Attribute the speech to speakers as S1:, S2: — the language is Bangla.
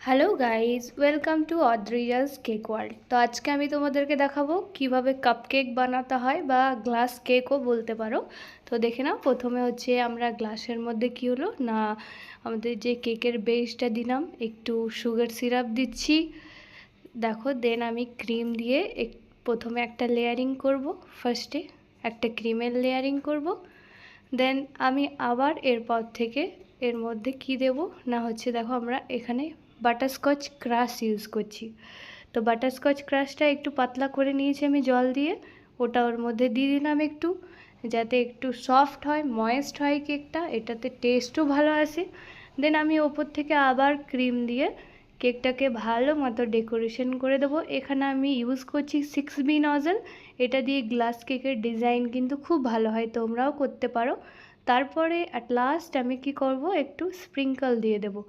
S1: Hello guys, welcome to Adrija's cake world. তো আজকে আমি তোমাদেরকে দেখাবো কিভাবে কাপকেক বানাতে হয় বা গ্লাস কেকও বলতে পারো। তো দেখে নাও, প্রথমে হচ্ছে আমরা গ্লাসের মধ্যে কি হলো না, আমাদের যে কেকের বেসটা দিলাম, একটু সুগার সিরাপ দিচ্ছি। দেখো, দেন আমি ক্রিম দিয়ে প্রথমে একটা লেয়ারিং করব। ফার্স্টে একটা ক্রিমের লেয়ারিং করব। দেন আমি আবার এরপর থেকে এর মধ্যে কি দেব না হচ্ছে, দেখো আমরা এখানে বাটারস্কচ ক্রাশ ইউজ করছি। তো বাটারস্কচ ক্রাশটা একটু পাতলা করে নিয়েছি আমি জল দিয়ে, ওটা ওর মধ্যে দিয়ে দিলাম একটু, যাতে একটু সফট হয়, ময়েস্ট হয় কেকটা, এটাতে টেস্টও ভালো আসে। দেন আমি ওপর থেকে আবার ক্রিম দিয়ে কেকটাকে ভালো মতো ডেকোরেশন করে দেবো। এখানে আমি ইউজ করছি 6B নজল। এটা দিয়ে গ্লাস কেকের ডিজাইন কিন্তু খুব ভালো হয়, তোমরাও করতে পারো। তারপরে অ্যাট লাস্ট আমি কি করব, একটু স্প্রিঙ্কল দিয়ে দেবো।